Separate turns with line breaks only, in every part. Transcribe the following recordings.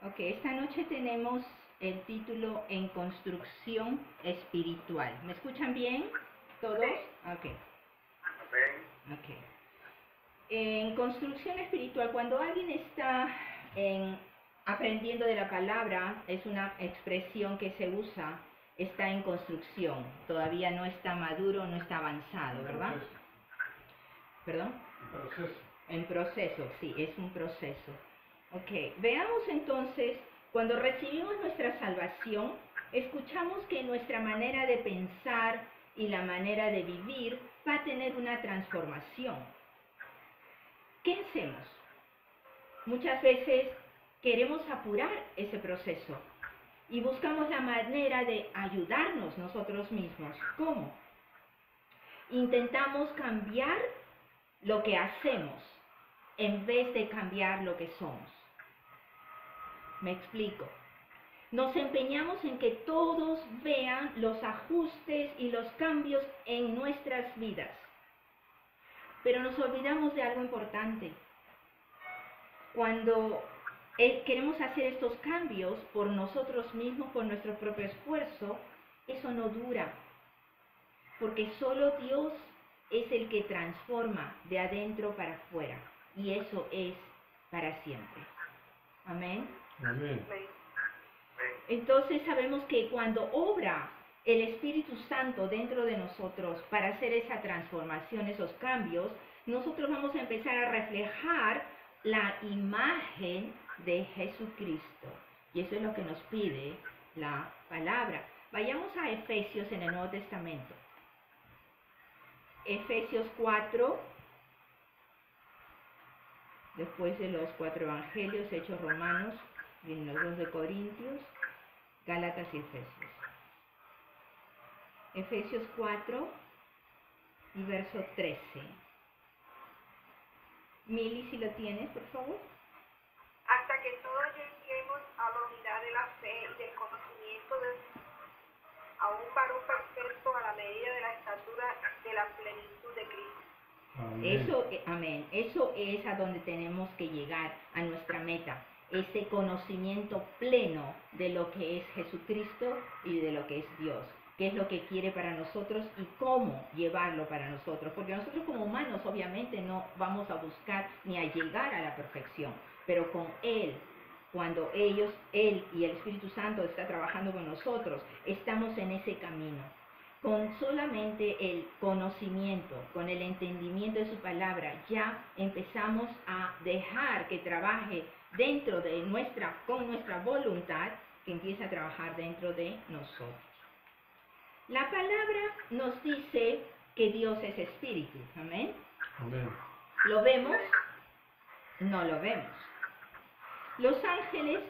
Ok, esta noche tenemos el título En construcción espiritual. ¿Me escuchan bien todos? Ok. Ok. En construcción espiritual, cuando alguien está aprendiendo de la palabra, es una expresión que se usa, está en construcción, todavía no está maduro, no está avanzado, ¿verdad? ¿Perdón? En proceso, sí, es un proceso. Ok, veamos entonces, cuando recibimos nuestra salvación, escuchamos que nuestra manera de pensar y la manera de vivir va a tener una transformación. ¿Qué hacemos? Muchas veces queremos apurar ese proceso y buscamos la manera de ayudarnos nosotros mismos. ¿Cómo? Intentamos cambiar lo que hacemos en vez de cambiar lo que somos. Me explico. Nos empeñamos en que todos vean los ajustes y los cambios en nuestras vidas. Pero nos olvidamos de algo importante. Cuando queremos hacer estos cambios por nosotros mismos, por nuestro propio esfuerzo, eso no dura. Porque solo Dios es el que transforma de adentro para afuera. Y eso es para siempre. Amén.
Amén.
Entonces sabemos que cuando obra el Espíritu Santo dentro de nosotros para hacer esa transformación, esos cambios, nosotros vamos a empezar a reflejar la imagen de Jesucristo. Y eso es lo que nos pide la palabra. Vayamos a Efesios en el Nuevo Testamento. Efesios 4, después de los 4 evangelios, Hechos Romanos, vienen los 2 de Corintios, Gálatas y Efesios. Efesios 4 y verso 13. Mili, si lo tienes, por favor.
Hasta que todos lleguemos a la unidad de la fe y del conocimiento a un varón perfecto a la medida de la estatura de la plenitud de Cristo.
Amén.
Amén. Eso es a donde tenemos que llegar, a nuestra meta. Ese conocimiento pleno de lo que es Jesucristo y de lo que es Dios. Qué es lo que quiere para nosotros y cómo llevarlo para nosotros. Porque nosotros como humanos obviamente no vamos a buscar ni a llegar a la perfección. Pero con Él, cuando Él y el Espíritu Santo está trabajando con nosotros, estamos en ese camino. Con solamente el conocimiento, con el entendimiento de su palabra, ya empezamos a dejar que trabaje dentro de con nuestra voluntad, que empiece a trabajar dentro de nosotros. La palabra nos dice que Dios es espíritu. Amén.
Amén.
¿Lo vemos? No lo vemos. Los ángeles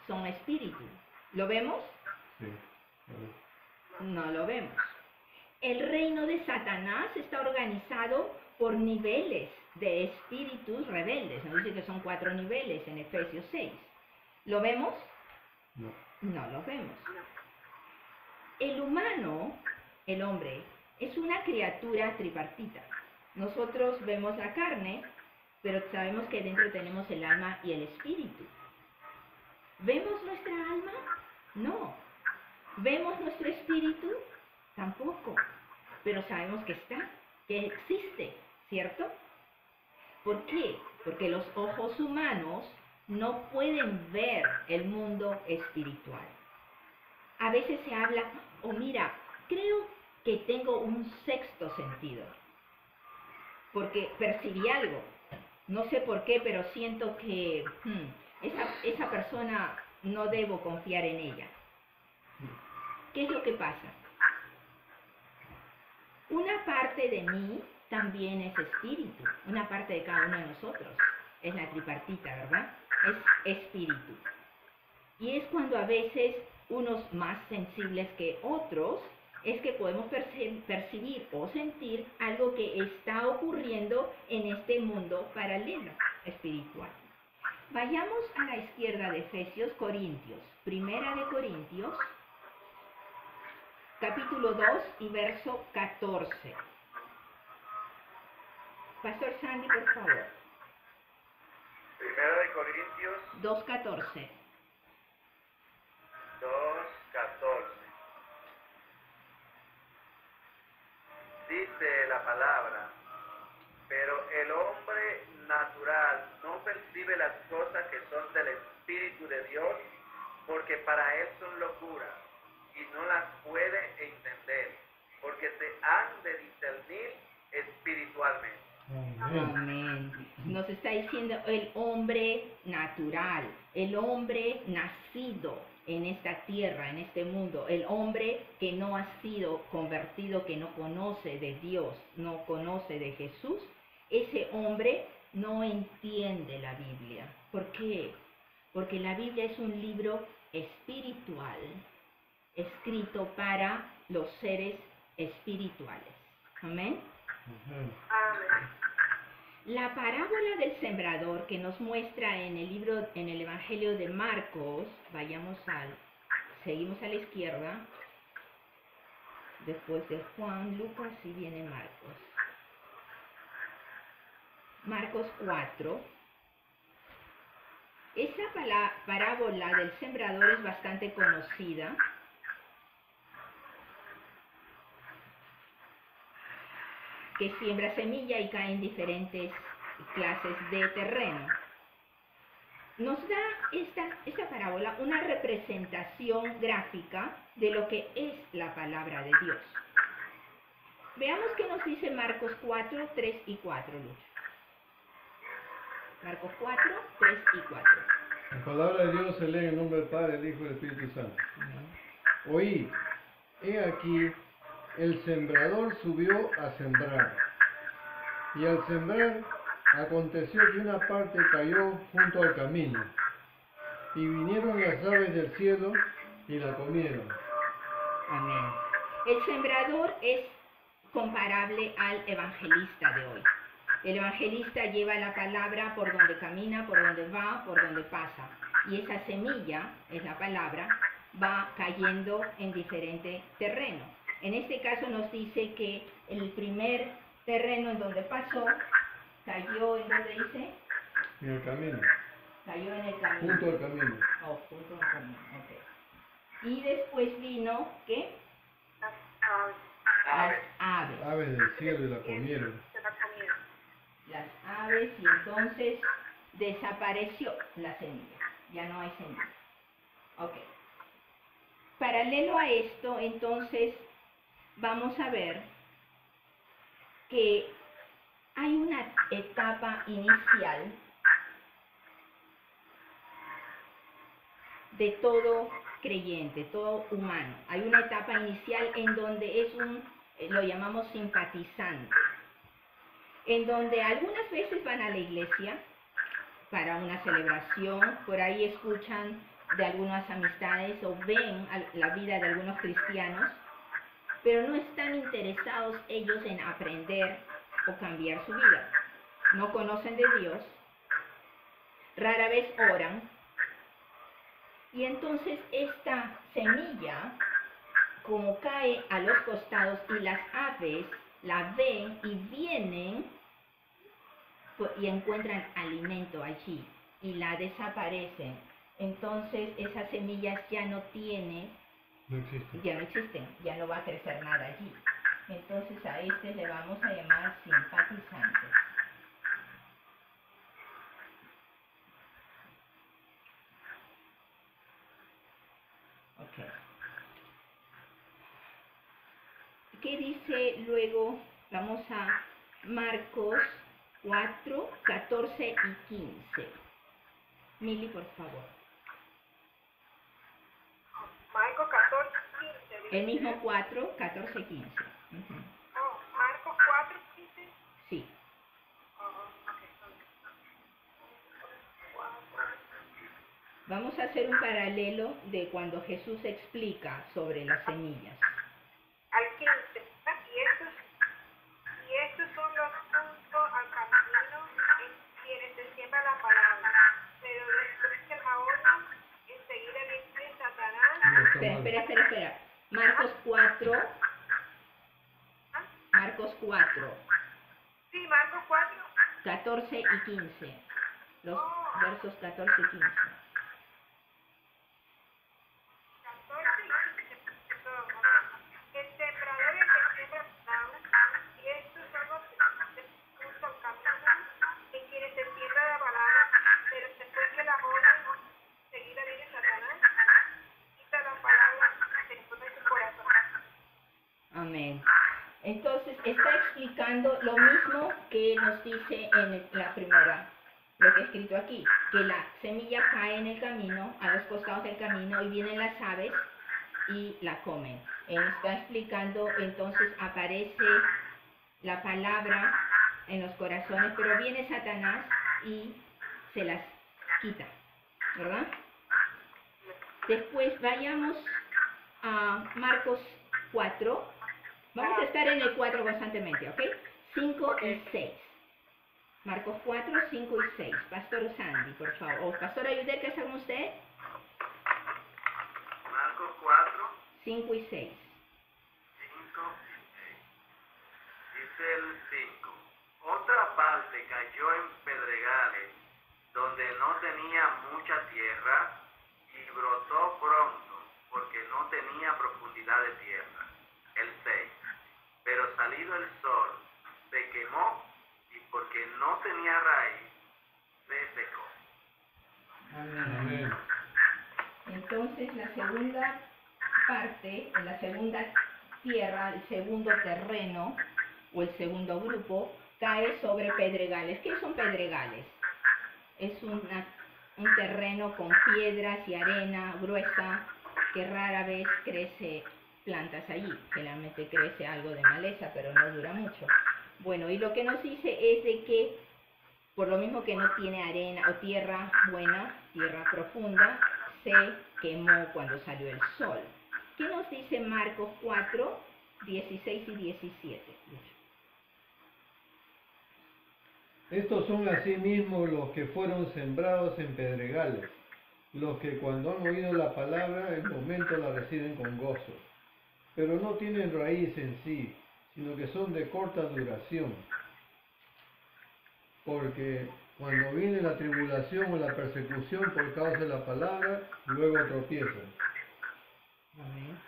son espíritu. ¿Lo vemos?
Sí.
No lo vemos. El reino de Satanás está organizado por niveles de espíritus rebeldes. Nos dice que son 4 niveles en Efesios 6. ¿Lo vemos?
No.
No lo vemos. El humano, el hombre, es una criatura tripartita. Nosotros vemos la carne, pero sabemos que dentro tenemos el alma y el espíritu. ¿Vemos nuestra alma? No. ¿Vemos nuestro espíritu? Tampoco. Pero sabemos que está, que existe, ¿cierto? ¿Por qué? Porque los ojos humanos no pueden ver el mundo espiritual. A veces se habla, mira, creo que tengo un sexto sentido. Porque percibí algo. No sé por qué, pero siento que esa persona no debo confiar en ella. ¿Qué es lo que pasa? Una parte de mí también es espíritu. Una parte de cada uno de nosotros. Es la tripartita, ¿verdad? Es espíritu. Y es cuando a veces unos más sensibles que otros, es que podemos percibir o sentir algo que está ocurriendo en este mundo paralelo espiritual. Vayamos a la izquierda de Efesios, Corintios. Primera de Corintios, capítulo 2 y verso 14. Pastor Sandy, por favor.
Primera de Corintios
2:14.
dice la palabra, pero el hombre natural no percibe las cosas que son del Espíritu de Dios, porque para él son locura, y no las puede entender, porque se han de discernir espiritualmente.
Amén.
Amén. Nos está diciendo el hombre natural, el hombre nacido en esta tierra, en este mundo, el hombre que no ha sido convertido, que no conoce de Dios, no conoce de Jesús, ese hombre no entiende la Biblia. ¿Por qué? Porque la Biblia es un libro espiritual, escrito para los seres espirituales. Amén.
Amén.
Amén.
La parábola del sembrador que nos muestra en el libro, en el Evangelio de Marcos, seguimos a la izquierda, después de Juan, Lucas y viene Marcos. Marcos 4. Esa parábola del sembrador es bastante conocida. Que siembra semilla y cae en diferentes clases de terreno. Nos da esta parábola una representación gráfica de lo que es la palabra de Dios. Veamos qué nos dice Marcos 4, 3 y 4, Lucho. Marcos 4, 3 y 4.
La palabra de Dios se lee en el nombre del Padre, del Hijo y del Espíritu Santo. Oí, he aquí, el sembrador subió a sembrar. Y al sembrar, aconteció que una parte cayó junto al camino. Y vinieron las aves del cielo y la comieron.
Amén. El sembrador es comparable al evangelista de hoy. El evangelista lleva la palabra por donde camina, por donde va, por donde pasa. Y esa semilla, es la palabra, va cayendo en diferente terreno. En este caso nos dice que el primer terreno en donde pasó, cayó en donde dice,
En el camino.
cayó en el camino.
Junto al camino.
Oh, junto al camino, ok. Y después vino, ¿qué?
Las aves.
Las aves.
Aves del cielo y la comieron.
Se la comieron.
Las aves, y entonces desapareció la semilla. Ya no hay semilla. Ok. Paralelo a esto, entonces, vamos a ver que hay una etapa inicial de todo creyente, todo humano. Hay una etapa inicial en donde es lo llamamos simpatizante, en donde algunas veces van a la iglesia para una celebración, por ahí escuchan de algunas amistades o ven la vida de algunos cristianos, pero no están interesados ellos en aprender o cambiar su vida. No conocen de Dios, rara vez oran, y entonces esta semilla, como cae a los costados y las aves la ven y vienen y encuentran alimento allí y la desaparecen, entonces esas semillas ya no existen, ya no va a crecer nada allí. Entonces a este le vamos a llamar simpatizantes. Ok. ¿Qué dice luego? Vamos a Marcos 4, 14 y 15. Mili, por favor.
Marcos 14, 15.
El mismo 4, 14 y 15. Ujú.
Oh, Marcos 4, 15.
Sí. Vamos a hacer un paralelo de cuando Jesús explica sobre las semillas.
Al 15. Y estos son los juntos al camino en quienes se siembra la palabra. Pero después que la oyen, enseguida viene Satanás.
Espera. Marcos 4.
¿Ah?
Marcos 4,
Sí, Marcos 4.
14 y 15. Los versos 14 y 15.
14 y 15. El sembrador y el que siembra la palabra
explicando lo mismo que nos dice en la primera, lo que he escrito aquí, que la semilla cae en el camino, a los costados del camino, y vienen las aves y la comen. Él está explicando, entonces aparece la palabra en los corazones, pero viene Satanás y se las quita, ¿verdad? Después vayamos a Marcos 4. Vamos a estar en el 4 constantemente, ¿ok? 5 y 6. Marcos 4, 5 y 6. Pastor Sandy, por favor. O Pastor Ayuder, ¿qué está con usted?
Marcos 4,
5 y 6.
5 y 6. Dice el 5. Otra parte cayó en pedregales, donde no tenía mucha tierra, y brotó pronto, porque no tenía profundidad de tierra. El 6. Pero salido el sol, se quemó, y porque no tenía raíz, se secó.
Amén.
Entonces, la segunda parte, en la segunda tierra, el segundo terreno, o el segundo grupo, cae sobre pedregales. ¿Qué son pedregales? Es un terreno con piedras y arena gruesa que rara vez crece plantas allí. Generalmente crece algo de maleza, pero no dura mucho. Bueno, y lo que nos dice es de que, por lo mismo que no tiene arena o tierra buena, tierra profunda, se quemó cuando salió el sol. ¿Qué nos dice Marcos 4, 16 y 17?
Estos son asimismo los que fueron sembrados en pedregales, los que cuando han oído la palabra, en momento la reciben con gozo, pero no tienen raíz en sí, sino que son de corta duración. Porque cuando viene la tribulación o la persecución por causa de la palabra, luego tropiezan.
Amén.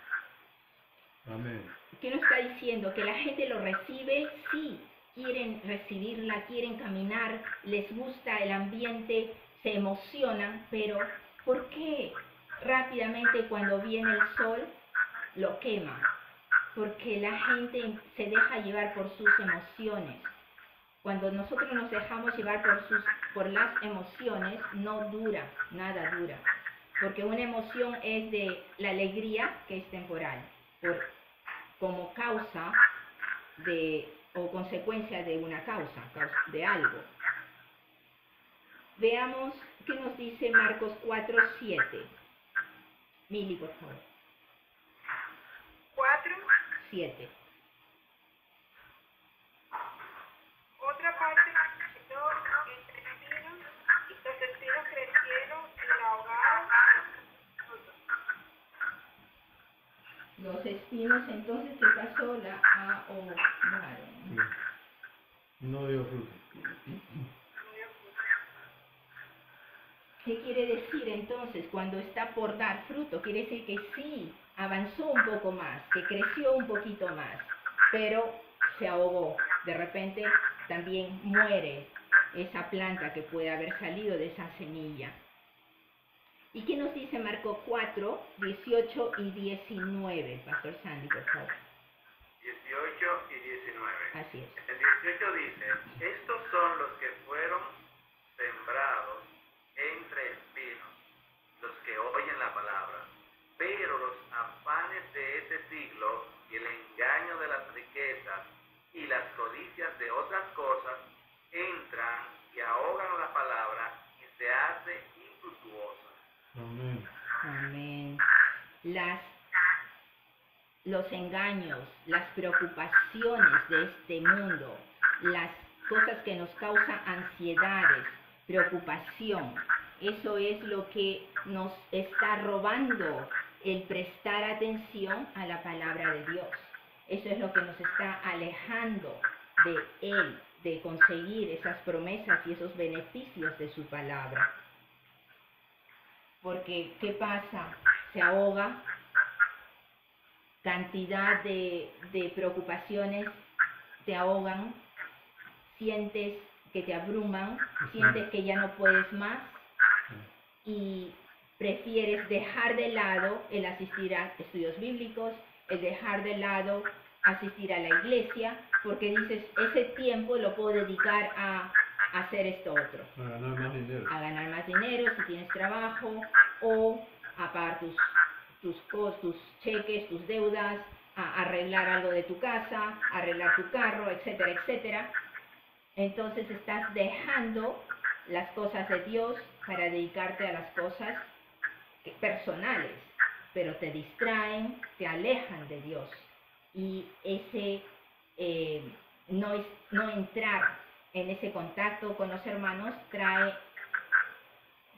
Amén.
¿Qué nos está diciendo? Que la gente lo recibe, sí, quieren recibirla, quieren caminar, les gusta el ambiente, se emocionan, pero ¿por qué rápidamente cuando viene el sol lo quema? Porque la gente se deja llevar por sus emociones. Cuando nosotros nos dejamos llevar por las emociones, no dura, nada dura. Porque una emoción es de la alegría, que es temporal, como causa o consecuencia de una causa de algo. Veamos qué nos dice Marcos 4, 7. Mili, por favor.
4.
7.
Otra parte quedó entre espinos, y los espinos crecieron y la ahogaron.
Los espinos, entonces, ¿qué pasó? La ahogaron.
No dio fruto.
¿Qué quiere decir entonces cuando está por dar fruto? Quiere decir que sí, avanzó un poco más, que creció un poquito más, pero se ahogó. De repente también muere esa planta que puede haber salido de esa semilla. ¿Y qué nos dice Marcos 4, 18 y 19? Pastor Sandy, por favor.
18 y 19.
Así es.
El 18 dice, estos son los que fueron sembrados entre espinos, los que oyen la palabra, pero los afanes de este siglo y el engaño de las riquezas y las codicias de otras cosas entran y ahogan la palabra y se hace infructuosa.
Amén.
Amén. Los engaños, las preocupaciones de este mundo, las cosas que nos causan ansiedades, preocupación, eso es lo que nos está robando el prestar atención a la palabra de Dios. Eso es lo que nos está alejando de Él, de conseguir esas promesas y esos beneficios de su palabra. Porque, ¿qué pasa? Se ahoga, cantidad de preocupaciones te ahogan, sientes que te abruman, sientes que ya no puedes más y prefieres dejar de lado el asistir a estudios bíblicos, el dejar de lado asistir a la iglesia, porque dices, ese tiempo lo puedo dedicar a hacer esto otro.
A ganar más dinero.
A ganar más dinero si tienes trabajo, o a pagar tus cheques, tus deudas, a arreglar algo de tu casa, arreglar tu carro, etcétera, etcétera. Entonces estás dejando las cosas de Dios para dedicarte a las cosas personales, pero te distraen, te alejan de Dios. Y ese no entrar en ese contacto con los hermanos trae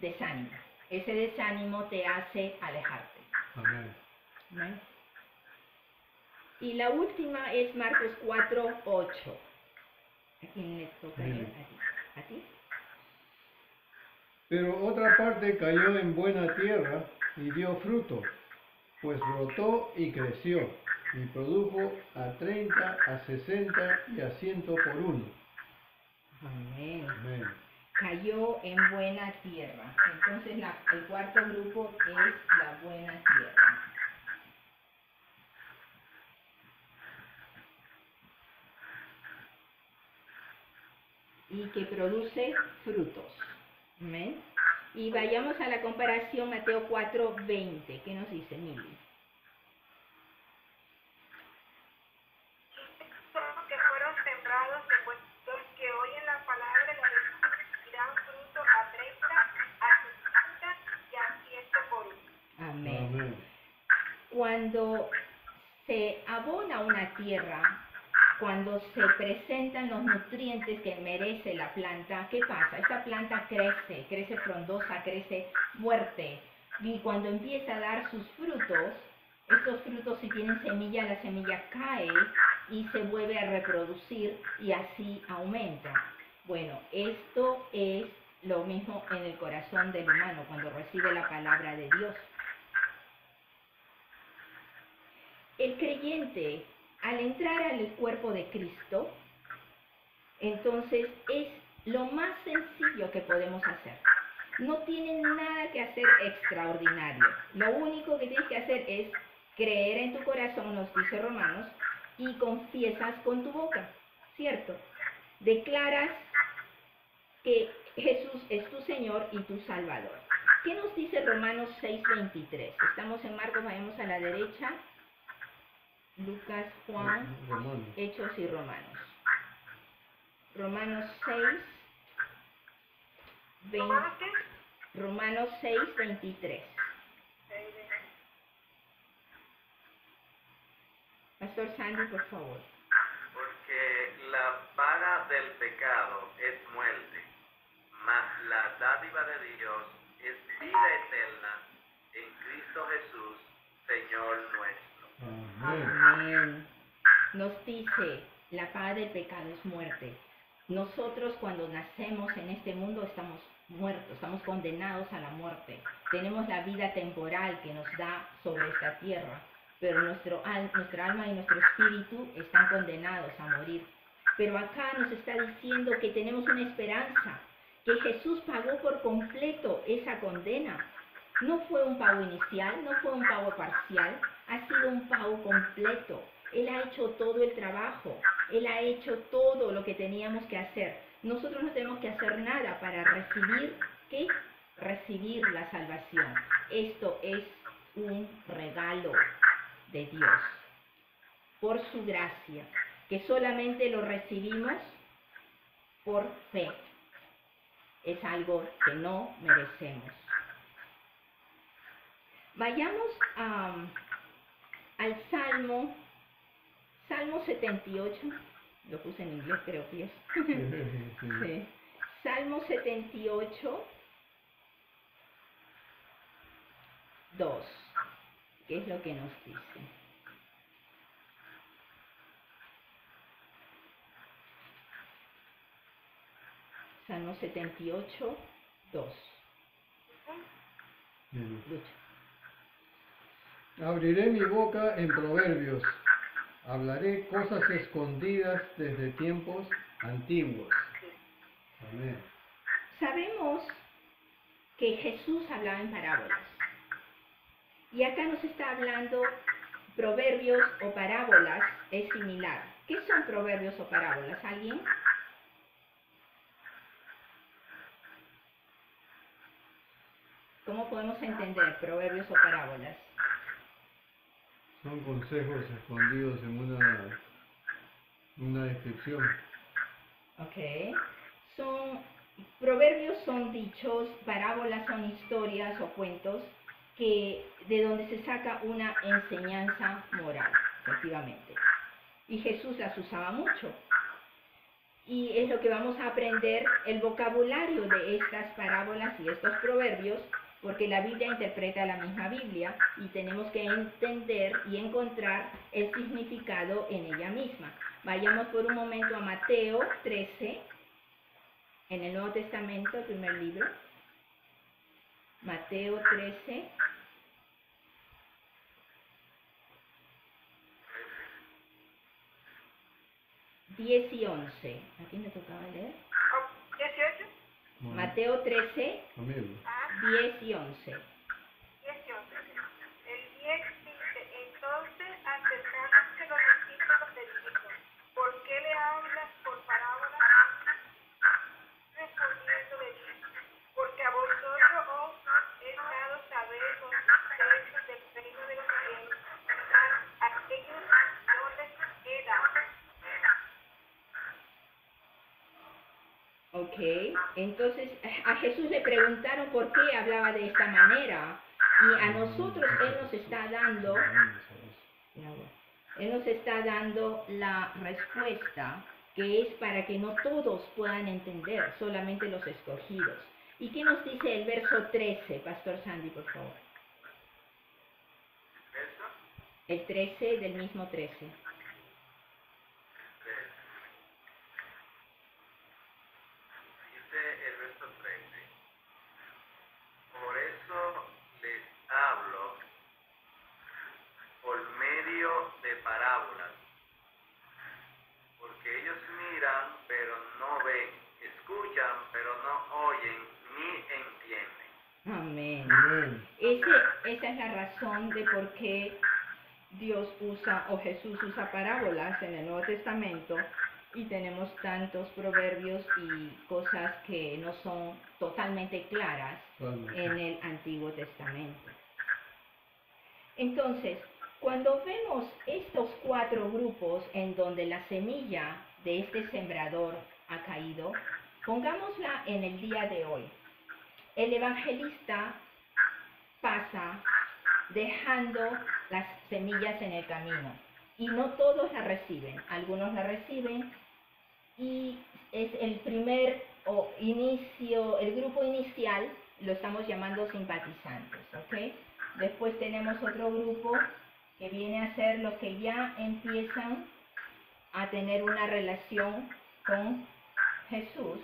desánimo. Ese desánimo te hace alejarte.
Amén.
¿Amén? Y la última es Marcos 4:8. ¿A quién le toca leer? ¿A ti?
Pero otra parte cayó en buena tierra y dio fruto, pues brotó y creció, y produjo a 30, a 60 y a 100 por uno.
Amén.
Amén.
Cayó en buena tierra. Entonces el cuarto grupo es la buena tierra. Y que produce frutos. Amén. Y vayamos a la comparación Mateo 4:20. ¿Qué nos dice Mili?
Son los que fueron sembrados en vuestros que oyen la palabra de la verdad y dan fruto a 30, a 60 y a 100 por uno.
Amén.
Amén.
Cuando se abona una tierra, cuando se presentan los nutrientes que merece la planta, ¿qué pasa? Esta planta crece frondosa, crece fuerte, y cuando empieza a dar sus frutos, estos frutos, si tienen semilla, la semilla cae y se vuelve a reproducir y así aumenta. Bueno, esto es lo mismo en el corazón del humano cuando recibe la palabra de Dios. El creyente, al entrar al cuerpo de Cristo, entonces es lo más sencillo que podemos hacer. No tienen nada que hacer extraordinario. Lo único que tienes que hacer es creer en tu corazón, nos dice Romanos, y confiesas con tu boca, ¿cierto? Declaras que Jesús es tu Señor y tu Salvador. ¿Qué nos dice Romanos 6:23? Estamos en Marcos, vayamos a la derecha. Lucas, Juan,
Romanos.
Hechos y Romanos. Romanos 6, 20,
¿Romanos qué?
Romanos 6:23. Pastor Sandy, por favor.
Porque la paga del pecado es muerte, mas la dádiva de Dios es vida eterna en Cristo Jesús, Señor nuestro.
Amén.
Amén. Nos dice, la paga del pecado es muerte. Nosotros cuando nacemos en este mundo estamos muertos, estamos condenados a la muerte. Tenemos la vida temporal que nos da sobre esta tierra, pero nuestra alma y nuestro espíritu están condenados a morir. Pero acá nos está diciendo que tenemos una esperanza, que Jesús pagó por completo esa condena. No fue un pago inicial, no fue un pago parcial, ha sido un pago completo. Él ha hecho todo el trabajo, Él ha hecho todo lo que teníamos que hacer. Nosotros no tenemos que hacer nada para recibir, ¿qué? Recibir la salvación. Esto es un regalo de Dios, por su gracia, que solamente lo recibimos por fe. Es algo que no merecemos. Vayamos al Salmo 78, lo puse en inglés, creo que es. Sí. Salmo 78, 2. ¿Qué es lo que nos dice? Salmo 78, 2. Lucha.
Abriré mi boca en proverbios, hablaré cosas escondidas desde tiempos antiguos. Amén.
Sabemos que Jesús hablaba en parábolas. Y acá nos está hablando proverbios o parábolas es similar. ¿Qué son proverbios o parábolas? ¿Alguien? ¿Cómo podemos entender proverbios o parábolas?
Son consejos escondidos en una descripción.
Ok. Proverbios son dichos, parábolas son historias o cuentos de donde se saca una enseñanza moral, efectivamente. Y Jesús las usaba mucho. Y es lo que vamos a aprender, el vocabulario de estas parábolas y estos proverbios, porque la Biblia interpreta la misma Biblia y tenemos que entender y encontrar el significado en ella misma. Vayamos por un momento a Mateo 13, en el Nuevo Testamento, el primer libro. Mateo 13. Diez y 11. ¿A quién me tocaba leer?
18.
Mateo 13,
Amigo.
10 y 11.
10 y 11. El 10 dice, entonces acercándose los discípulos le dijo, ¿por qué le hablas por parábolas? Respondiendo le dijo, porque a vosotros os he dado saber los misterios del reino de los cielos, a aquellos no les he dado.
Ok, entonces a Jesús le preguntaron por qué hablaba de esta manera y a nosotros Él nos está dando la respuesta que es para que no todos puedan entender, solamente los escogidos. ¿Y qué nos dice el verso 13, Pastor Sandy, por favor?
¿Eso?
El 13 del mismo 13.
Dice el verso 13. Por eso les hablo por medio de parábolas, porque ellos miran pero no ven, escuchan pero no oyen ni entienden.
Amén.
Amén.
Esa es la razón de por qué Dios usa o Jesús usa parábolas en el Nuevo Testamento y tenemos tantos proverbios y cosas que no son totalmente claras en el Antiguo Testamento. Entonces, cuando vemos estos 4 grupos en donde la semilla de este sembrador ha caído, pongámosla en el día de hoy. El evangelista pasa dejando las semillas en el camino y no todos la reciben, algunos la reciben y es el el grupo inicial lo estamos llamando simpatizantes, ¿ok? Después tenemos otro grupo que viene a ser los que ya empiezan a tener una relación con Jesús.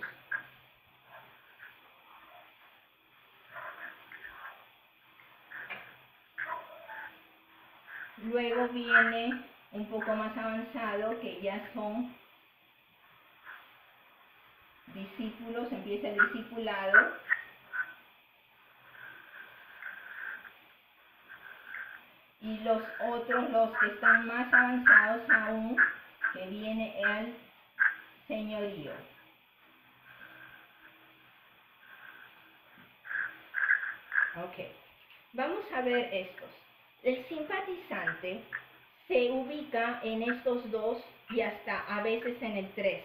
Luego viene un poco más avanzado que ya son discípulos, empieza el discipulado. Y los otros, los que están más avanzados aún, que viene el señorío. Ok, vamos a ver estos. El simpatizante se ubica en estos 2 y hasta a veces en el 3,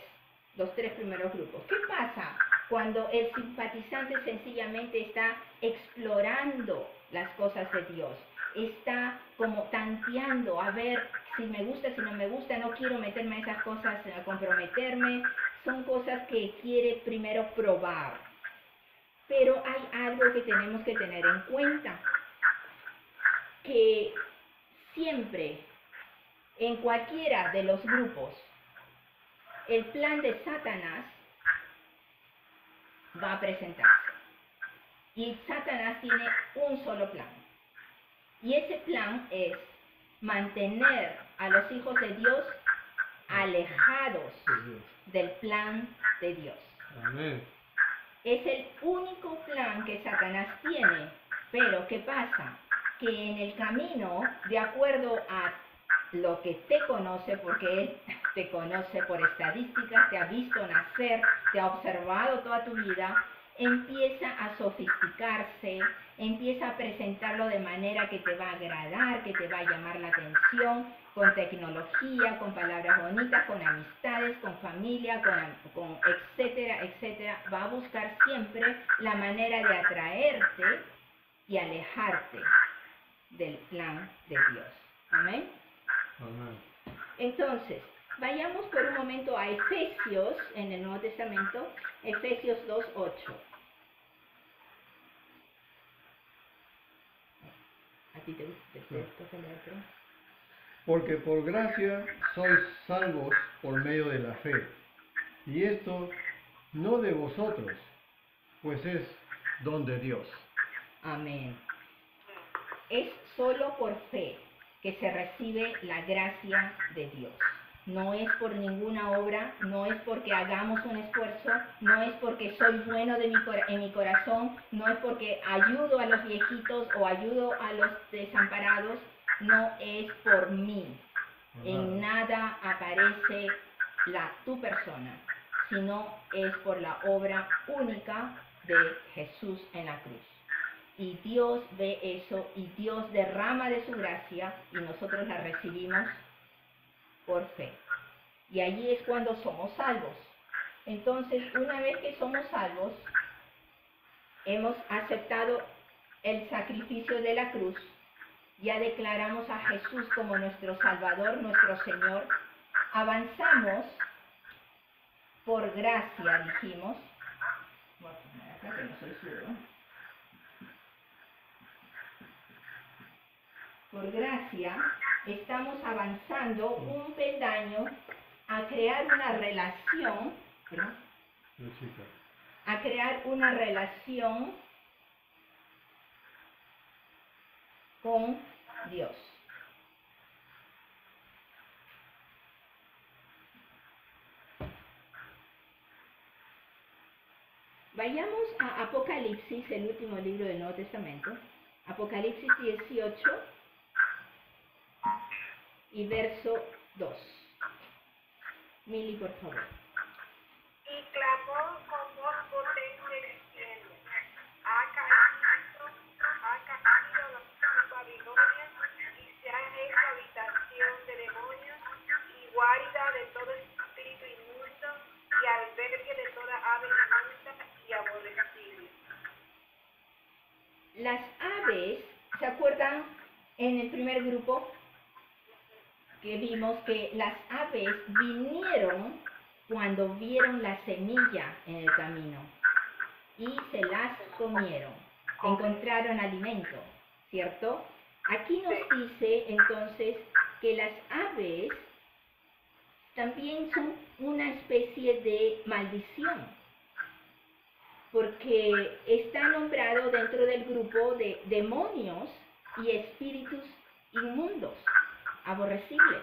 los 3 primeros grupos. ¿Qué pasa cuando el simpatizante sencillamente está explorando las cosas de Dios? Está como tanteando, a ver si me gusta, si no me gusta, no quiero meterme a esas cosas, a comprometerme. Son cosas que quiere primero probar. Pero hay algo que tenemos que tener en cuenta, que siempre, en cualquiera de los grupos, el plan de Satanás va a presentarse. Y Satanás tiene un solo plan. Y ese plan es mantener a los hijos de Dios alejados del plan de Dios.
Amén.
Es el único plan que Satanás tiene. Pero, ¿qué pasa? que en el camino, de acuerdo a lo que te conoce, porque Él te conoce por estadísticas, te ha visto nacer, te ha observado toda tu vida, empieza a sofisticarse, empieza a presentarlo de manera que te va a agradar, que te va a llamar la atención, con tecnología, con palabras bonitas, con amistades, con familia, con etcétera, etcétera. Va a buscar siempre la manera de atraerte y alejarte del plan de Dios. Amén.
Amén.
Entonces, vayamos por un momento a Efesios, en el Nuevo Testamento, Efesios 2:8. ¿A ti te toca leer?
Porque por gracia sois salvos por medio de la fe. Y esto no de vosotros, pues es don de Dios.
Amén. Es solo por fe que se recibe la gracia de Dios. No es por ninguna obra, no es porque hagamos un esfuerzo, no es porque soy bueno en mi corazón, no es porque ayudo a los viejitos o ayudo a los desamparados, no es por mí. En nada aparece tu persona, sino es por la obra única de Jesús en la cruz. Y Dios ve eso y Dios derrama de su gracia y nosotros la recibimos por fe. Y allí es cuando somos salvos. Entonces, una vez que somos salvos, hemos aceptado el sacrificio de la cruz, ya declaramos a Jesús como nuestro Salvador, nuestro Señor, avanzamos por gracia, dijimos. Voy a poner acá que no soy zurdo. Por gracia, estamos avanzando un peldaño a crear una relación, ¿verdad? A crear una relación con Dios. Vayamos a Apocalipsis, el último libro del Nuevo Testamento. Apocalipsis 18 y verso 2. Mili, por favor.
Y clamó con voz potente diciendo: ha caído la Babilonia y se ha hecho habitación de demonios y guarida de todo espíritu inmundo y albergue de toda ave inmunda y aborrecible.
Las aves, ¿se acuerdan en el primer grupo que vimos que las aves vinieron cuando vieron la semilla en el camino y se las comieron, encontraron alimento, ¿cierto? Aquí nos dice entonces que las aves también son una especie de maldición, porque está nombrado dentro del grupo de demonios y espíritus inmundos, aborrecibles.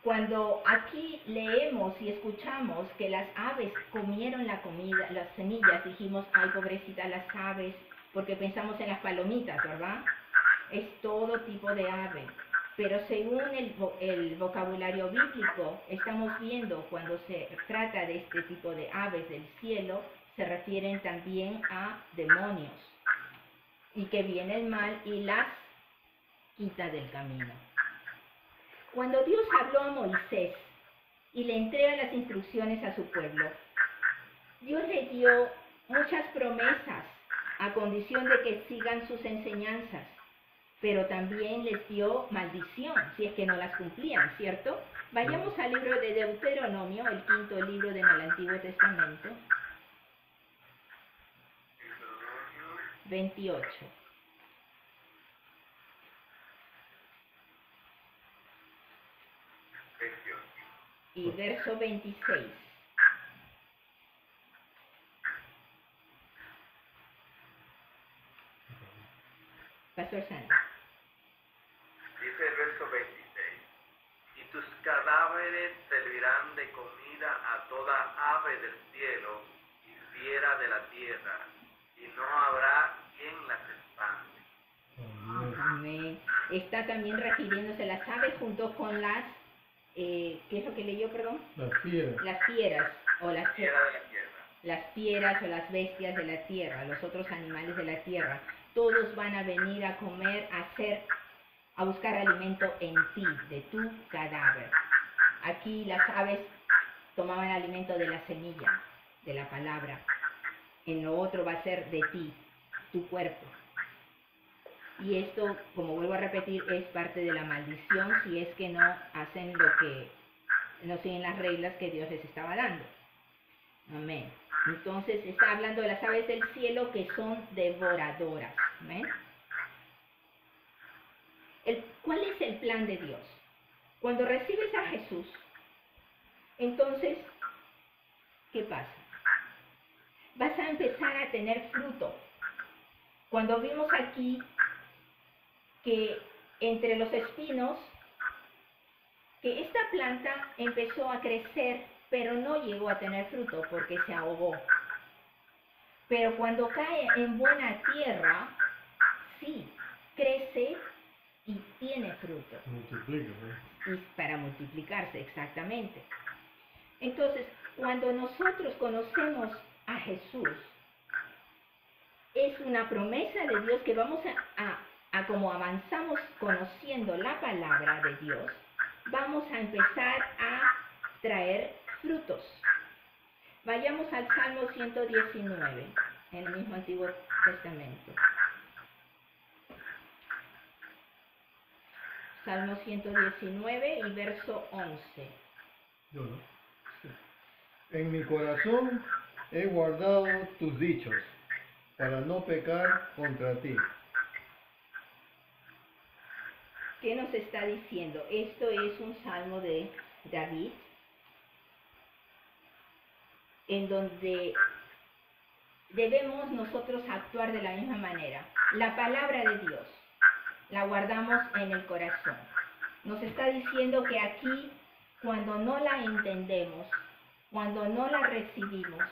Cuando aquí leemos y escuchamos que las aves comieron la comida, las semillas, dijimos, ay, pobrecitas las aves, porque pensamos en las palomitas, ¿verdad? Es todo tipo de ave. Pero según el vocabulario bíblico, estamos viendo cuando se trata de este tipo de aves del cielo, se refieren también a demonios. Y que viene el mal y las quita del camino. Cuando Dios habló a Moisés y le entrega las instrucciones a su pueblo, Dios le dio muchas promesas a condición de que sigan sus enseñanzas, pero también les dio maldición si es que no las cumplían, ¿cierto? Vayamos al libro de Deuteronomio, el quinto libro del Antiguo Testamento, 28. Y verso 26. Pastor Sandy.
Dice el verso 26. Y tus cadáveres servirán de comida a toda ave del cielo y fiera de la tierra, y no habrá quien las espante.
está también refiriéndose a las aves junto con las, ¿qué es lo que leyó, perdón?
Las fieras.
Las fieras, o las
Tierra de la tierra.
las fieras o las bestias de la tierra, los otros animales de la tierra, todos van a venir a comer, a buscar alimento en ti, de tu cadáver. Aquí las aves tomaban alimento de la semilla, de la palabra. En lo otro va a ser de ti, tu cuerpo. Y esto, como vuelvo a repetir, es parte de la maldición si es que no hacen no siguen las reglas que Dios les estaba dando. Amén. Entonces está hablando de las aves del cielo que son devoradoras. Amén. ¿Cuál es el plan de Dios? Cuando recibes a Jesús, entonces, ¿qué pasa? Vas a empezar a tener fruto. Cuando vimos aquí que entre los espinos, que esta planta empezó a crecer, pero no llegó a tener fruto porque se ahogó. Pero cuando cae en buena tierra, sí, crece y tiene fruto.
Multiplica, ¿no?
Y para multiplicarse, exactamente. Entonces, cuando nosotros conocemos a Jesús, es una promesa de Dios que vamos a como avanzamos conociendo la palabra de Dios, vamos a empezar a traer frutos. Vayamos al Salmo 119, en el mismo Antiguo Testamento. Salmo 119 y verso 11.
Yo no. Sí. En mi corazón he guardado tus dichos, para no pecar contra ti.
¿Qué nos está diciendo? Esto es un salmo de David, en donde debemos nosotros actuar de la misma manera. La palabra de Dios la guardamos en el corazón. Nos está diciendo que aquí, cuando no la entendemos, cuando no la recibimos,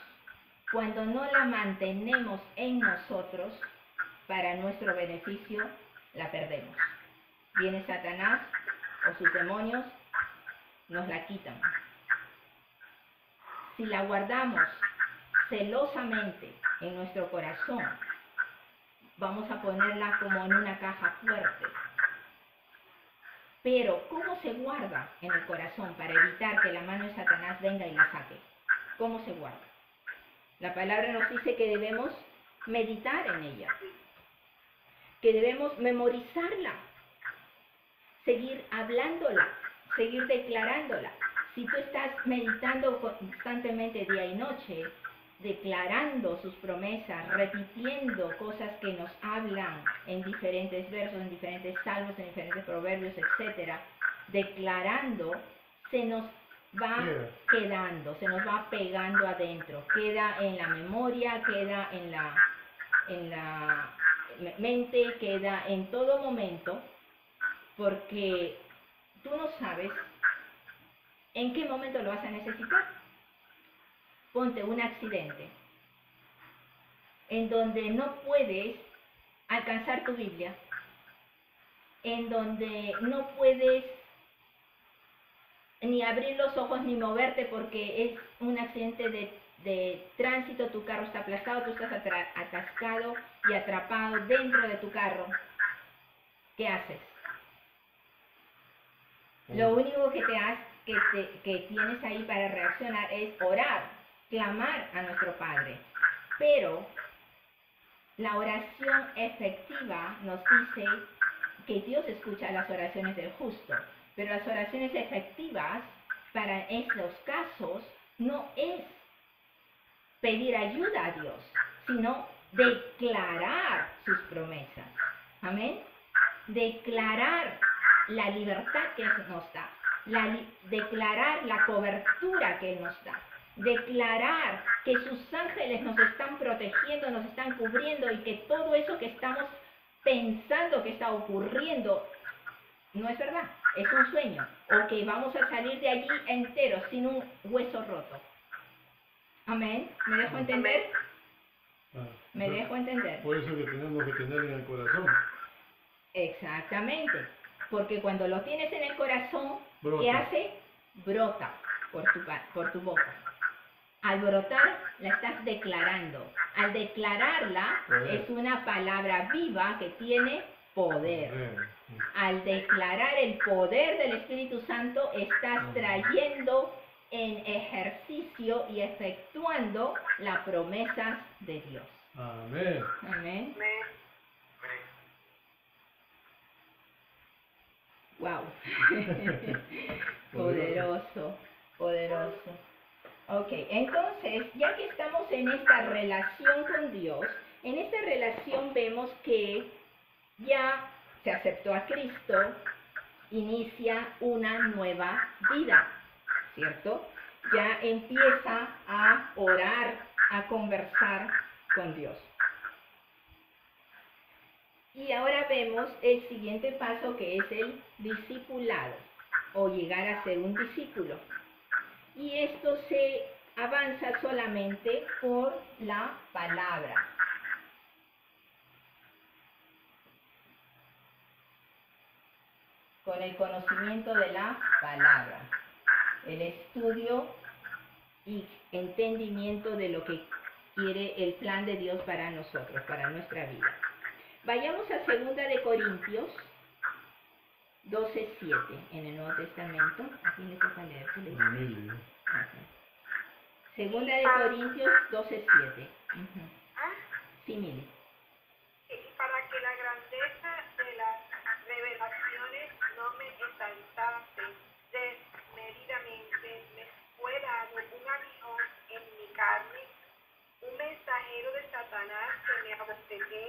cuando no la mantenemos en nosotros, para nuestro beneficio, la perdemos. Viene Satanás o sus demonios, nos la quitan. Si la guardamos celosamente en nuestro corazón, vamos a ponerla como en una caja fuerte. Pero, ¿cómo se guarda en el corazón para evitar que la mano de Satanás venga y la saque? ¿Cómo se guarda? La palabra nos dice que debemos meditar en ella, que debemos memorizarla, seguir hablándola, seguir declarándola. Si tú estás meditando constantemente día y noche, declarando sus promesas, repitiendo cosas que nos hablan en diferentes versos, en diferentes salmos, en diferentes proverbios, etc., declarando, se nos va quedando, se nos va pegando adentro, queda en la memoria, queda en la mente, queda en todo momento, porque tú no sabes en qué momento lo vas a necesitar. Ponte un accidente en donde no puedes alcanzar tu Biblia, en donde no puedes ni abrir los ojos ni moverte porque es un accidente de tránsito, tu carro está aplastado, tú estás atascado y atrapado dentro de tu carro. ¿Qué haces? Lo único que tienes ahí para reaccionar es orar, clamar a nuestro Padre. Pero la oración efectiva nos dice que Dios escucha las oraciones del justo. Pero las oraciones efectivas para esos casos no es pedir ayuda a Dios, sino declarar sus promesas. Amén. Declarar la libertad que Él nos da, declarar la cobertura que Él nos da, declarar que sus ángeles nos están protegiendo, nos están cubriendo y que todo eso que estamos pensando que está ocurriendo no es verdad, es un sueño, o que vamos a salir de allí enteros, sin un hueso roto. Amén. ¿Me dejo entender? ¿Me dejo entender?
Por eso que tenemos que tener en el corazón.
Exactamente. Porque cuando lo tienes en el corazón,
Brota.
¿qué hace? Brota por tu boca. Al brotar, la estás declarando. Al declararla,
Poder.
es una palabra viva que tiene poder.
Poder.
Al declarar el poder del Espíritu Santo, estás trayendo en ejercicio y efectuando las promesas de Dios.
Amén.
Amén.
Amén.
Wow. Poderoso, poderoso. Ok, entonces, ya que estamos en esta relación con Dios, en esta relación vemos que ya se aceptó a Cristo, inicia una nueva vida, ¿cierto? Ya empieza a orar, a conversar con Dios. Y ahora vemos el siguiente paso, que es el discipulado, o llegar a ser un discípulo. Y esto se avanza solamente por la palabra. Con el conocimiento de la palabra, el estudio y entendimiento de lo que quiere el plan de Dios para nosotros, para nuestra vida. Vayamos a 2 de Corintios 12:7 en el Nuevo Testamento. Aquí me toca leer. ¿Qué le dice?
Humilde.
Segunda de Corintios 12:7. Sí, Mili.
Y para que la grandeza de las revelaciones no me exaltase desmedidamente, me fue dado un aguijón en mi carne, un mensajero de Satanás que me abofeté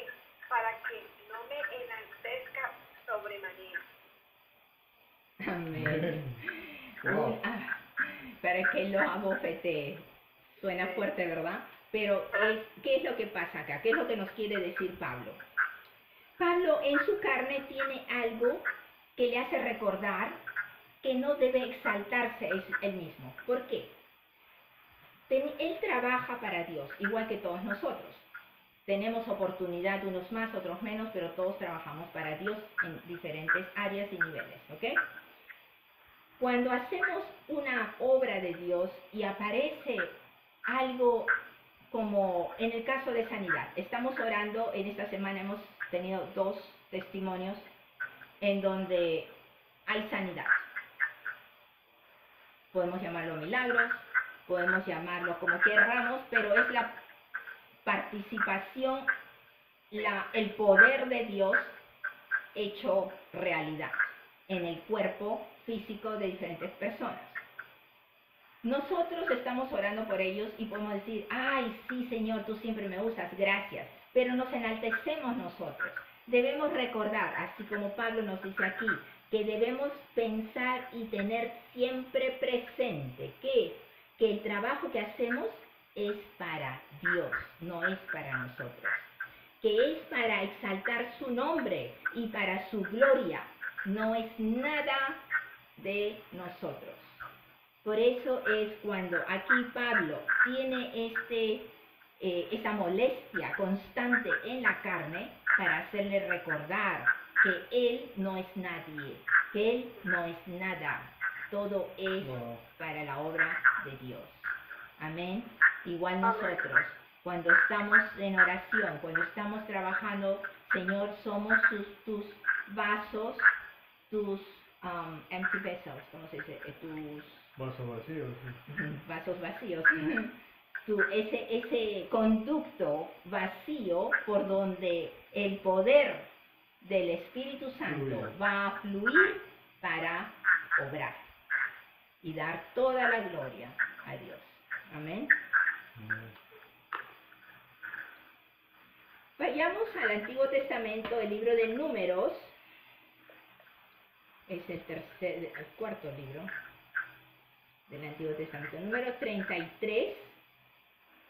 para que no me enaltezca sobremanera.
Amén.
Wow.
Para que lo abofetee. Suena fuerte, ¿verdad? Pero, ¿qué es lo que pasa acá? ¿Qué es lo que nos quiere decir Pablo? Pablo en su carne tiene algo que le hace recordar que no debe exaltarse él mismo. ¿Por qué? Él trabaja para Dios, igual que todos nosotros. Tenemos oportunidad, unos más, otros menos, pero todos trabajamos para Dios en diferentes áreas y niveles, ¿ok? Cuando hacemos una obra de Dios y aparece algo como en el caso de sanidad, estamos orando, en esta semana hemos tenido 2 testimonios en donde hay sanidad. Podemos llamarlo milagros, podemos llamarlo como queramos, pero es la participación, el poder de Dios hecho realidad en el cuerpo físico de diferentes personas. Nosotros estamos orando por ellos y podemos decir, ay, sí, Señor, tú siempre me usas, gracias, pero nos enaltecemos nosotros. Debemos recordar, así como Pablo nos dice aquí, que debemos pensar y tener siempre presente que el trabajo que hacemos es para Dios, no es para nosotros. Que es para exaltar su nombre y para su gloria, no es nada de nosotros. Por eso es cuando aquí Pablo tiene esa molestia constante en la carne para hacerle recordar que él no es nadie, que él no es nada, todo es para la obra de Dios. Amén. Igual nosotros, cuando estamos en oración, cuando estamos trabajando, Señor, somos tus vasos, tus empty vessels, ¿cómo se dice? Tus
Vasos vacíos. Sí.
vasos vacíos. Ese conducto vacío por donde el poder del Espíritu Santo va a fluir para obrar y dar toda la gloria a Dios. Amén. Vayamos al Antiguo Testamento, el libro de Números. Es el cuarto libro del Antiguo Testamento. Número 33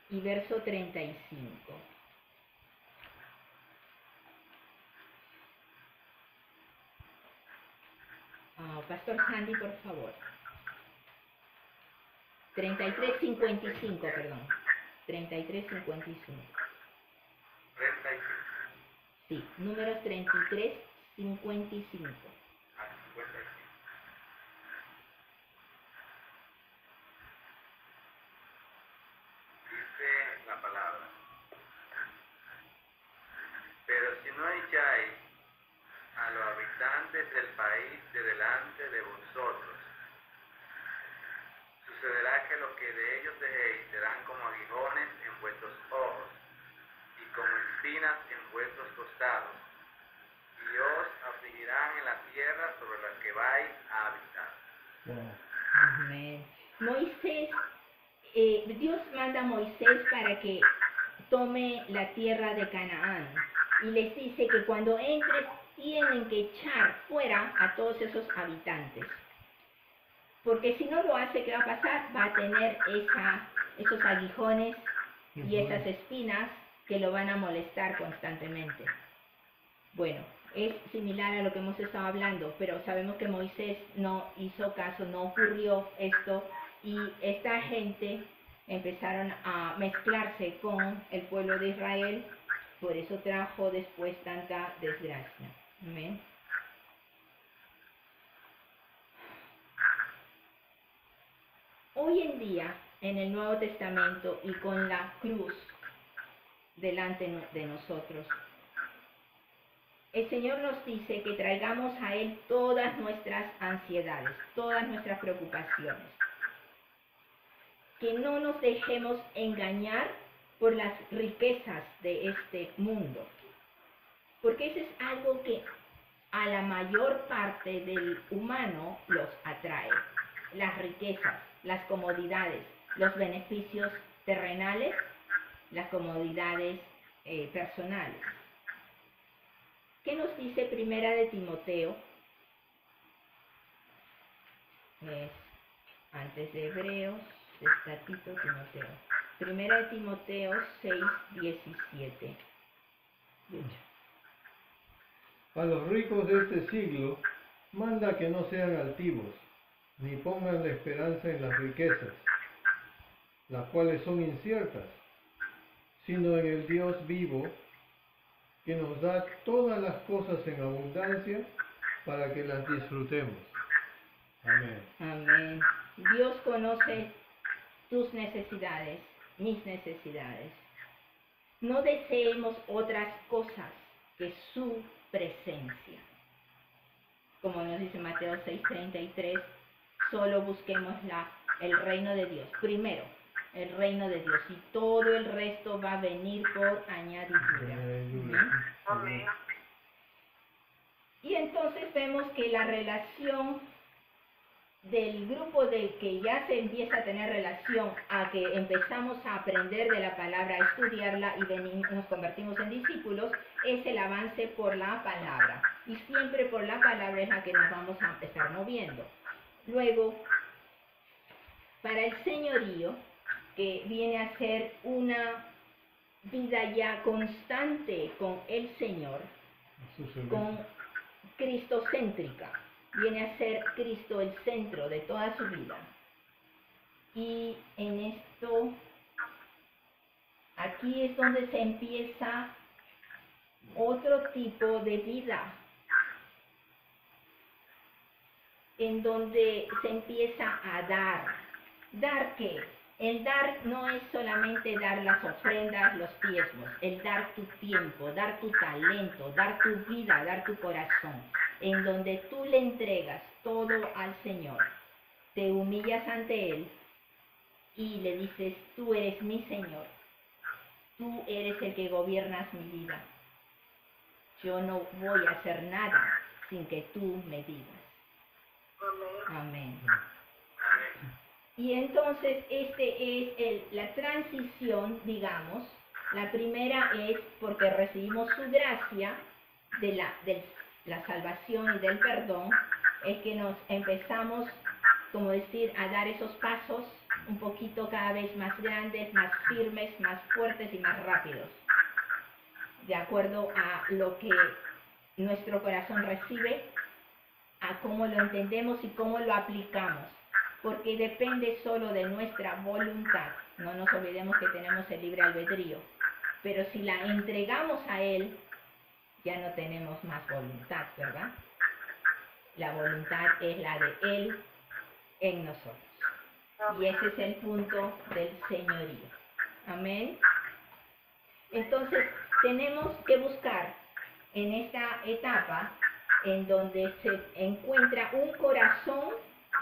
y verso 35. Pastor Sandy, por favor. 33:55, perdón. 33:55.
35.
Sí, números 33:55. 55.
a 55. Dice la palabra: pero si no echáis a los habitantes del país de delante de vosotros, sucederá que lo que de ellos dejéis serán como aguijones en vuestros ojos y como espinas en vuestros costados, y os afligirán en la tierra sobre la que vais a habitar.
Wow.
Amén. Moisés, Dios manda a Moisés para que tome la tierra de Canaán y les dice que cuando entres tienen que echar fuera a todos esos habitantes. Porque si no lo hace, ¿qué va a pasar? Va a tener esos aguijones y esas espinas que lo van a molestar constantemente. Bueno, es similar a lo que hemos estado hablando, pero sabemos que Moisés no hizo caso, no ocurrió esto, y esta gente empezaron a mezclarse con el pueblo de Israel, por eso trajo después tanta desgracia. Amén. Hoy en día, en el Nuevo Testamento y con la cruz delante de nosotros, el Señor nos dice que traigamos a Él todas nuestras ansiedades, todas nuestras preocupaciones. Que no nos dejemos engañar por las riquezas de este mundo. Porque eso es algo que a la mayor parte del humano los atrae. Las riquezas, las comodidades, los beneficios terrenales, las comodidades personales. ¿Qué nos dice Primera de Timoteo? Es antes de Hebreos, está Tito, Timoteo. Primera de Timoteo 6, 17.
A los ricos de este siglo, manda que no sean altivos, ni pongan la esperanza en las riquezas, las cuales son inciertas, sino en el Dios vivo, que nos da todas las cosas en abundancia para que las disfrutemos. Amén.
Amén. Dios conoce tus necesidades, mis necesidades. No deseemos otras cosas que su presencia. Como nos dice Mateo 6:33, solo busquemos el reino de Dios. Primero, el reino de Dios, y todo el resto va a venir por añadidura.
Amén.
Y entonces vemos que la relación del grupo de que ya se empieza a tener relación a que empezamos a aprender de la palabra, a estudiarla y nos convertimos en discípulos, es el avance por la palabra. Y siempre por la palabra es la que nos vamos a estar moviendo. Luego, para el señorío, que viene a ser una vida ya constante con el Señor, con cristocéntrica, viene a ser Cristo el centro de toda su vida. Y en esto, aquí es donde se empieza otro tipo de vida, en donde se empieza a dar. ¿Dar qué? El dar no es solamente dar las ofrendas, los diezmos, el dar tu tiempo, dar tu talento, dar tu vida, dar tu corazón, en donde tú le entregas todo al Señor, te humillas ante Él y le dices, tú eres mi Señor, tú eres el que gobiernas mi vida, yo no voy a hacer nada sin que tú me digas. Amén. Y entonces es la transición, digamos. La primera es porque recibimos su gracia de la salvación y del perdón, es que nos empezamos, como decir, a dar esos pasos un poquito cada vez más grandes, más firmes, más fuertes y más rápidos, de acuerdo a lo que nuestro corazón recibe, a cómo lo entendemos y cómo lo aplicamos. Porque depende solo de nuestra voluntad. No nos olvidemos que tenemos el libre albedrío. Pero si la entregamos a Él, ya no tenemos más voluntad, ¿verdad? La voluntad es la de Él en nosotros. Y ese es el punto del señorío. Amén. Entonces, tenemos que buscar en esta etapa en donde se encuentra un corazón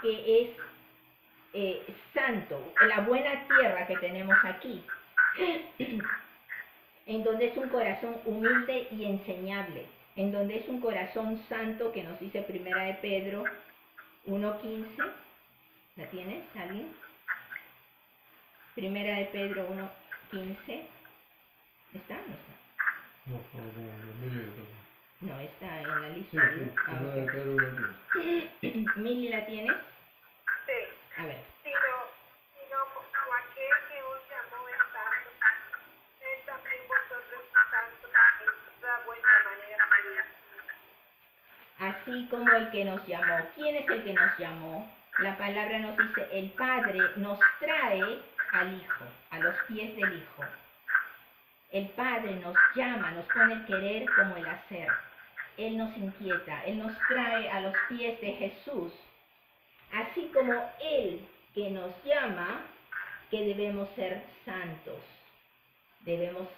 que es santo, la buena tierra que tenemos aquí, en donde es un corazón humilde y enseñable, en donde es un corazón santo que nos dice Primera de Pedro 1:15. ¿La tienes, alguien? Primera de Pedro 1:15. ¿Está? No está. No está en la
Sí,
lista.
sí,
Ah,
Primera de
ok.
Pedro 1:15.
Mili, ¿la tienes?
Sí,
A ver.
sino como aquel que os llamó es santo, sed también vosotros santos en toda vuestra manera de vivir.
Así como el que nos llamó. ¿Quién es el que nos llamó? La palabra nos dice, el Padre nos trae al Hijo, a los pies del Hijo. El Padre nos llama, nos pone el querer como el hacer. Él nos inquieta, Él nos trae a los pies de Jesús. Así como Él que nos llama, que debemos ser santos. Debemos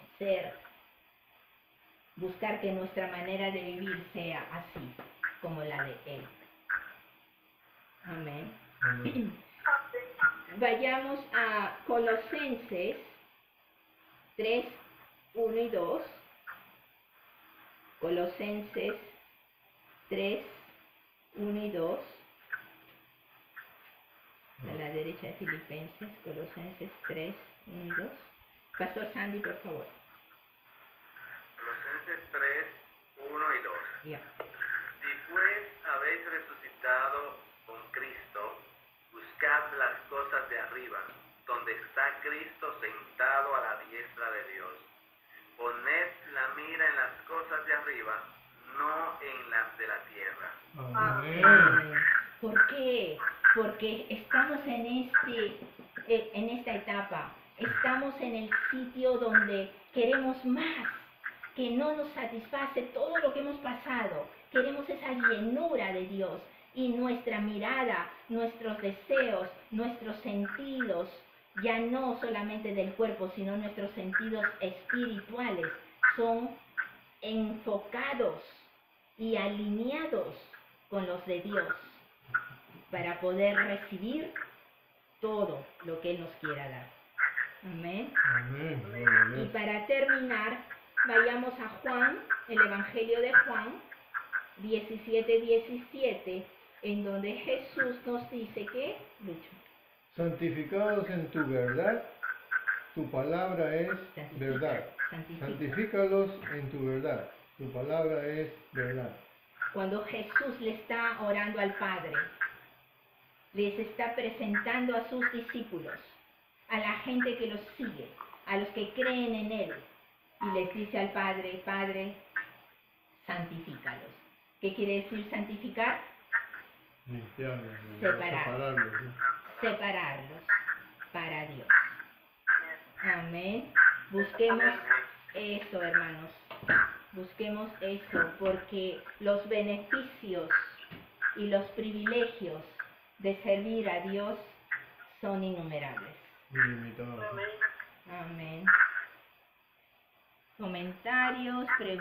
buscar que nuestra manera de vivir sea así, como la de Él. Amén. Vayamos a Colosenses 3:1 y 2. Colosenses 3:1 y 2. A la derecha de Filipenses, Colosenses 3:1 y 2. Pastor Sandy, por favor.
Colosenses 3, 1 y 2.
Ya.
Si pues habéis resucitado con Cristo, buscad las cosas de arriba, donde está Cristo sentado a la diestra de Dios. Poned la mira en las cosas de arriba, no en las de la tierra.
Amén.
¿Por qué? Porque estamos en esta etapa, estamos en el sitio donde queremos más, que no nos satisface todo lo que hemos pasado, queremos esa llenura de Dios y nuestra mirada, nuestros deseos, nuestros sentidos, ya no solamente del cuerpo, sino nuestros sentidos espirituales, son enfocados y alineados con los de Dios para poder recibir todo lo que Él nos quiera dar. Amén.
Amén. Gloria a
Y
Dios.
para terminar, vayamos a Juan, el Evangelio de Juan 17:17, en donde Jesús nos dice que, Lucho,
Santificados en tu verdad, tu palabra es verdad.
santifica.
Santifícalos en tu verdad, tu palabra es verdad.
Cuando Jesús le está orando al Padre, les está presentando a sus discípulos, a la gente que los sigue, a los que creen en Él, y les dice al Padre, Padre, santifícalos. ¿Qué quiere decir santificar?
Limpiarlos,
Separar.
separarlos, ¿sí?
Separarlos para Dios. Amén. Busquemos eso, hermanos. Busquemos eso, porque los beneficios y los privilegios de servir a Dios son innumerables.
Ilimitados.
Amén. Comentarios, preguntas.